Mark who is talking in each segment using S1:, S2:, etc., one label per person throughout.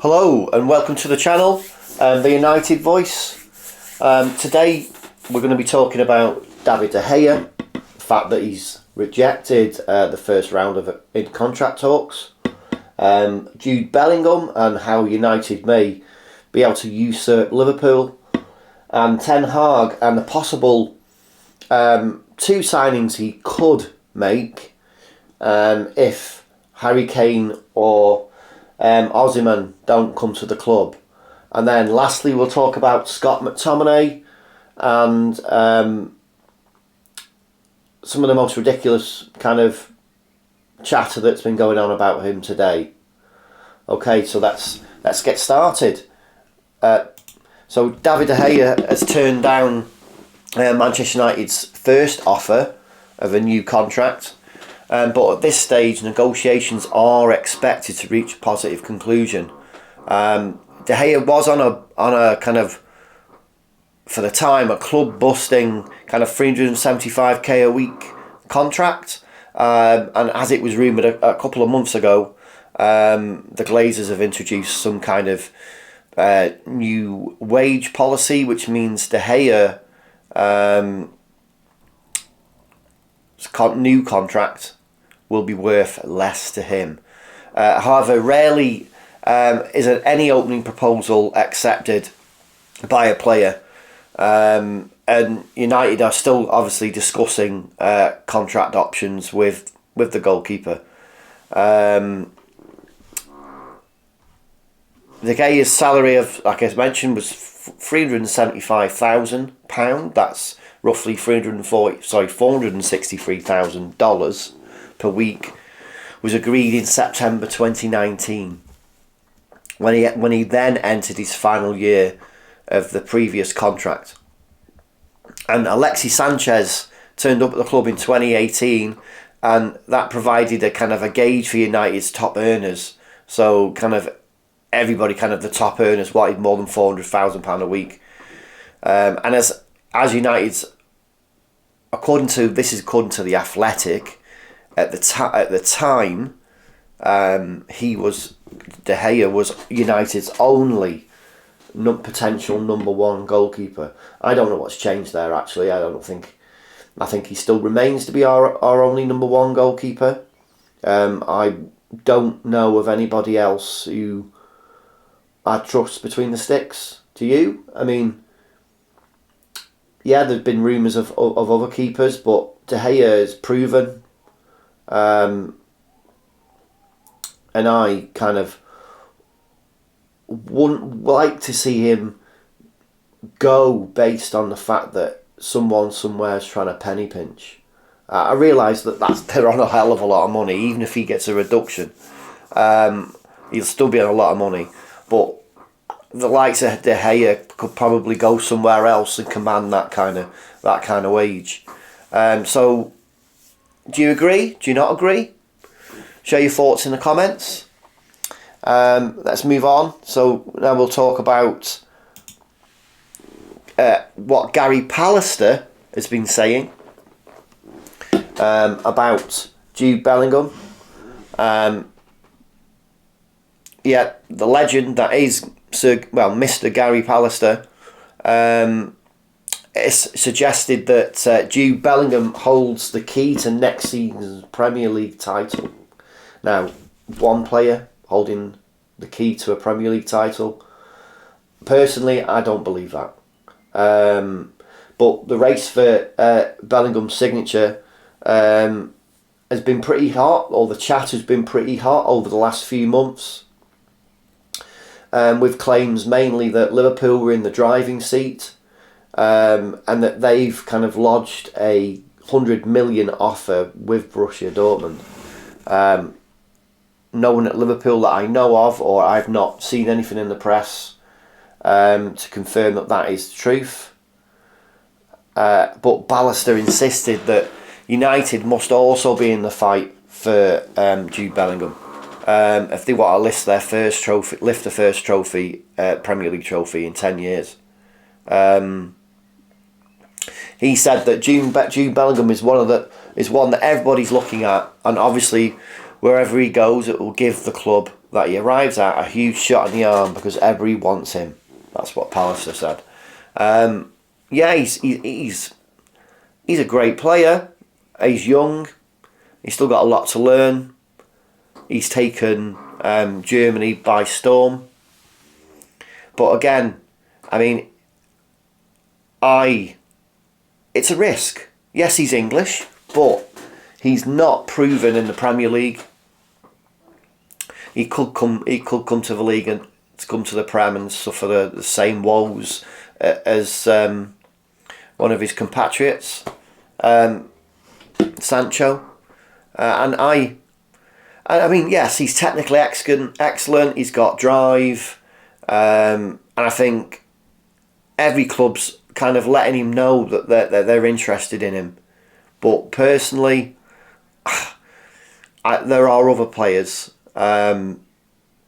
S1: Hello and welcome to the channel, the United Voice. Today we're going to be talking about David De Gea, the fact that he's rejected the first round of in contract talks, Jude Bellingham and how United may be able to usurp Liverpool, and Ten Hag and the possible two signings he could make if Harry Kane or Osimhen don't come to the club. And then lastly we'll talk about Scott McTominay and some of the most ridiculous kind of chatter that's been going on about him today. Okay, so let's get started. So David De Gea has turned down Manchester United's first offer of a new contract. But at this stage, negotiations are expected to reach a positive conclusion. De Gea was on a kind of, for the time, a club-busting kind of 375k a week contract. And as it was rumoured a couple of months ago, the Glazers have introduced some kind of new wage policy, which means De Gea new contract will be worth less to him. However, rarely is any opening proposal accepted by a player, and United are still obviously discussing contract options with the goalkeeper. De Gea's salary of, like I mentioned, was £375,000. That's roughly $463,000 per week. Was agreed in September 2019, when he then entered his final year of the previous contract. And Alexis Sanchez turned up at the club in 2018, and that provided a kind of a gauge for United's top earners. So kind of everybody, kind of the top earners, wanted more than £400,000 a week. And as United's, according to the Athletic, at the time, De Gea was United's only potential number one goalkeeper. I don't know what's changed there. Actually, I think he still remains to be our only number one goalkeeper. I don't know of anybody else who I trust between the sticks. Do you? I mean, yeah, there's been rumours of other keepers, but De Gea is proven. And I kind of wouldn't like to see him go based on the fact that someone somewhere is trying to penny pinch. I realise that they're on a hell of a lot of money. Even if he gets a reduction, he'll still be on a lot of money. But the likes of De Gea could probably go somewhere else and command that kind of wage. So, do you agree? Do you not agree? Share your thoughts in the comments. Let's move on. So now we'll talk about what Gary Pallister has been saying about Jude Bellingham. The legend that is Mr. Gary Pallister, it's suggested that Jude Bellingham holds the key to next season's Premier League title. Now, one player holding the key to a Premier League title, personally, I don't believe that. But the race for Bellingham's signature has been pretty hot, or the chat has been pretty hot over the last few months, with claims mainly that Liverpool were in the driving seat, and that they've kind of lodged a 100 million offer with Borussia Dortmund. No one at Liverpool that I know of, or I've not seen anything in the press to confirm that is the truth. But Pallister insisted that United must also be in the fight for Jude Bellingham if they want to lift the first trophy, Premier League trophy in 10 years. He said that Jude Bellingham is one that everybody's looking at, and obviously wherever he goes, it will give the club that he arrives at a huge shot in the arm because everybody wants him. That's what Pallister said. Yeah, he's a great player. He's young. He's still got a lot to learn. He's taken Germany by storm. But again, I mean, it's a risk. Yes, he's English, but he's not proven in the Premier League. He could come to the league and come to the Prem and suffer the same woes as one of his compatriots, Sancho. And I mean, yes, he's technically excellent. He's got drive, and I think every club's kind of letting him know that they're interested in him. But personally, there are other players. I'm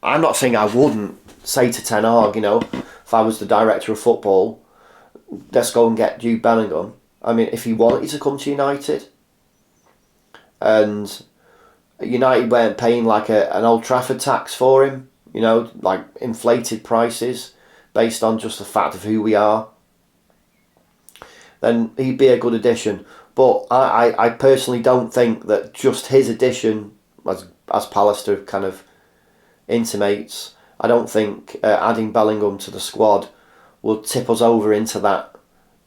S1: not saying I wouldn't say to Ten Hag, if I was the director of football, let's go and get Jude Bellingham. I mean, if he wanted to come to United, and United weren't paying like an Old Trafford tax for him, like inflated prices based on just the fact of who we are, then he'd be a good addition. But I personally don't think that just his addition, as Pallister kind of intimates, I don't think adding Bellingham to the squad will tip us over into that.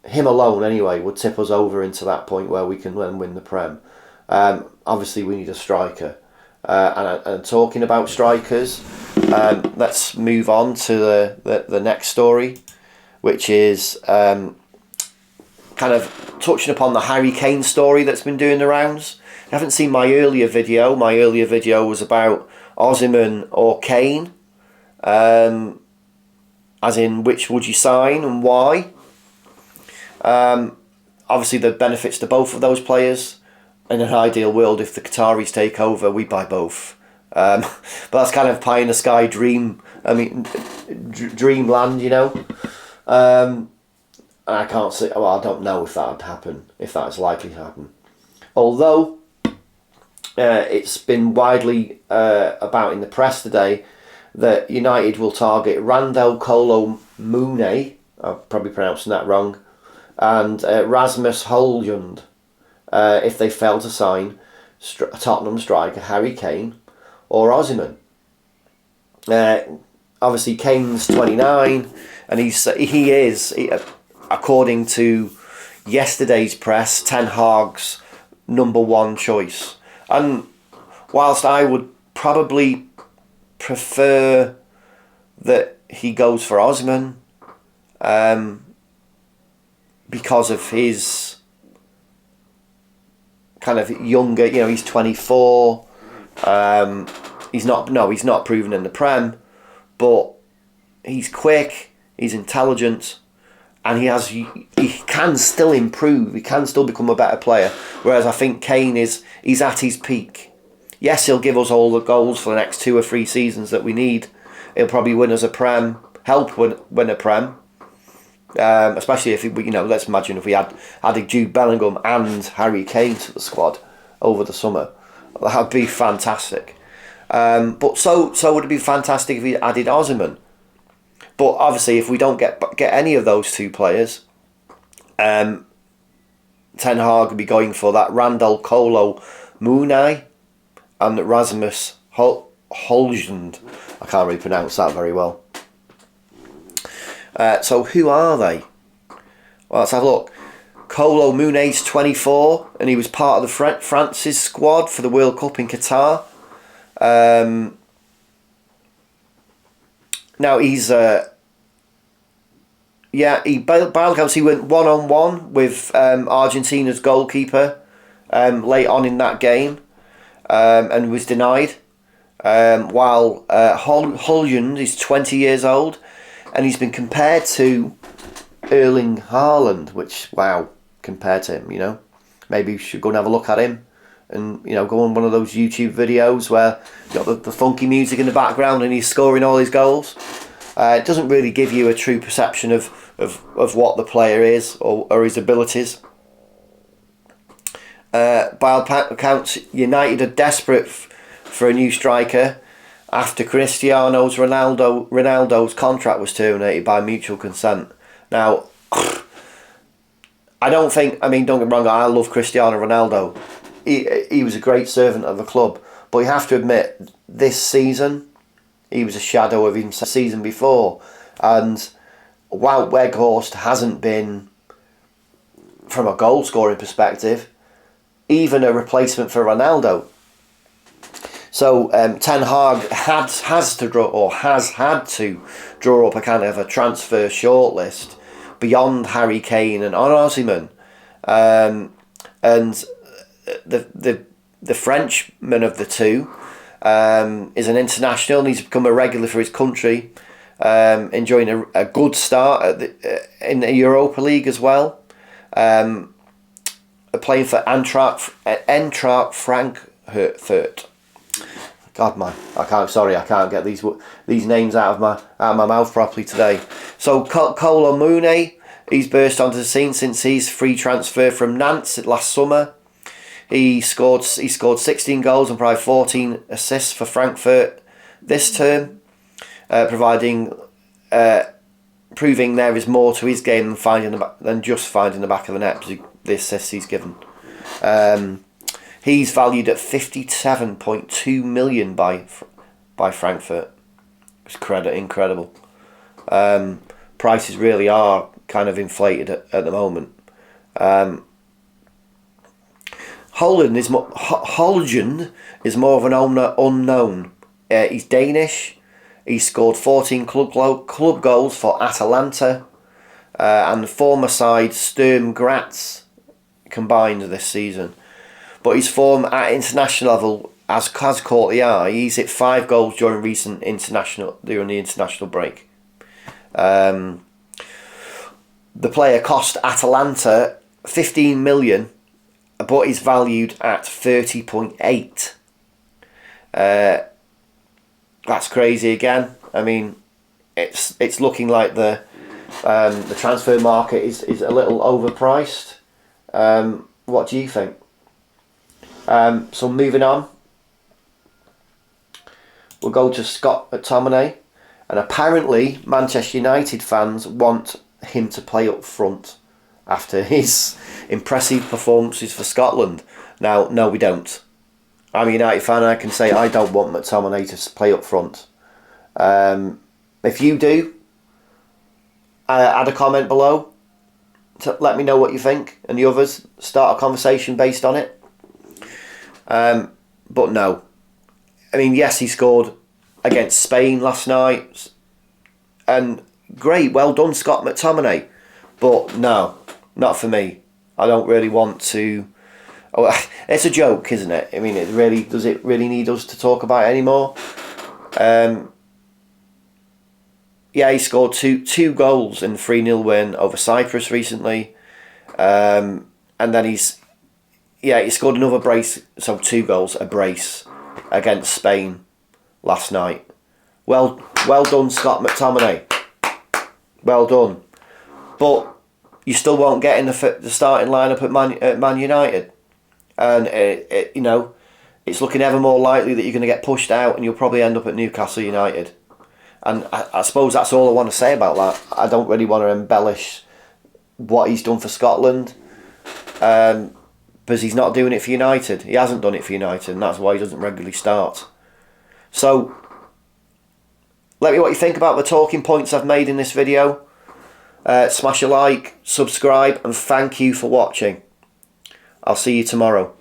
S1: Him alone, anyway, would tip us over into that point where we can then win the Prem. Obviously, we need a striker. And talking about strikers, let's move on to the next story, which is kind of touching upon the Harry Kane story that's been doing the rounds. I haven't seen my earlier video. My earlier video was about Osimhen or Kane, as in which would you sign and why. Obviously, the benefits to both of those players. In an ideal world, if the Qataris take over, we buy both. But that's kind of pie in the sky dream. I mean, dreamland, And I can't see. Well, I don't know if that would happen. If that is likely to happen. Although it's been widely about in the press today that United will target Randall Kolo Mune. I'm probably pronouncing that wrong. And Rasmus Højlund. If they fail to sign Tottenham striker Harry Kane or Osimhen. Obviously, Kane's 29, and he is, according to yesterday's press, Ten Hag's number one choice. And whilst I would probably prefer that he goes for Osimhen, because of his kind of younger, he's 24. He's not proven in the Prem, but he's quick, he's intelligent, and he can still improve. He can still become a better player. Whereas I think Kane he's at his peak. Yes, he'll give us all the goals for the next 2 or 3 seasons that we need. He'll probably win us a Prem, help win a Prem. Especially if let's imagine if we added Jude Bellingham and Harry Kane to the squad over the summer, that would be fantastic. But so would it be fantastic if we added Osimhen. But obviously, if we don't get any of those two players, Ten Hag would be going for that Randall Kolo Mune and Rasmus Højlund. I can't really pronounce that very well. So who are they? Well, let's have a look. Kolo Mune's 24, and he was part of the France's squad for the World Cup in Qatar. Now he's he went 1-on-1 with Argentina's goalkeeper late on in that game, and was denied. While Højlund is 20 years old. And he's been compared to Erling Haaland, which, wow, compared to him, Maybe you should go and have a look at him and, go on one of those YouTube videos where you've got the funky music in the background and he's scoring all his goals. It doesn't really give you a true perception of what the player is or his abilities. By all accounts, United are desperate for a new striker. after Ronaldo's contract was terminated by mutual consent. Now, I don't think, don't get me wrong, I love Cristiano Ronaldo. He was a great servant of the club, but you have to admit, this season, he was a shadow of himself the season before. And Wout Weghorst hasn't been, from a goal scoring perspective, even a replacement for Ronaldo. So Ten Hag has had to draw up a kind of a transfer shortlist beyond Harry Kane and Osimhen, and the Frenchman of the two is an international, and he's become a regular for his country, enjoying a good start in the Europa League as well. Playing for Eintracht Frankfurt. God, man, I can't get these names out of my mouth properly today. So Kolo Muani, he's burst onto the scene since his free transfer from Nantes last summer. He scored 16 goals and probably 14 assists for Frankfurt this term, proving there is more to his game than just finding the back of the net. The assists he's given. He's valued at 57.2 million by Frankfurt. It's incredible. Prices really are kind of inflated at the moment. Holland is more of an unknown. He's Danish. He scored 14 club goals for Atalanta and former side Sturm Graz combined this season. But his form at international level has caught the eye. He's hit 5 goals during the international break. The player cost Atalanta 15 million, but he's valued at 30.8. That's crazy again. It's looking like the transfer market is a little overpriced. What do you think? So moving on, we'll go to Scott McTominay, and apparently Manchester United fans want him to play up front after his impressive performances for Scotland. Now, no, we don't. I'm a United fan, and I can say I don't want McTominay to play up front. If you do, add a comment below to let me know what you think, and the others start a conversation based on it. But no. Yes, he scored against Spain last night, and great, well done, Scott McTominay. But no, not for me. I don't really want to. Oh, it's a joke, isn't it? Does it really need us to talk about it anymore? Yeah, he scored two goals in the 3-0 win over Cyprus recently, and then he scored another brace, so 2 goals, a brace against Spain last night. Well done, Scott McTominay. Well done. But you still won't get in the starting lineup at Man United. And, it's looking ever more likely that you're going to get pushed out and you'll probably end up at Newcastle United. And I suppose that's all I want to say about that. I don't really want to embellish what he's done for Scotland. Because he's not doing it for United. He hasn't done it for United, and that's why he doesn't regularly start. So, let me know what you think about the talking points I've made in this video. Smash a like, subscribe, and thank you for watching. I'll see you tomorrow.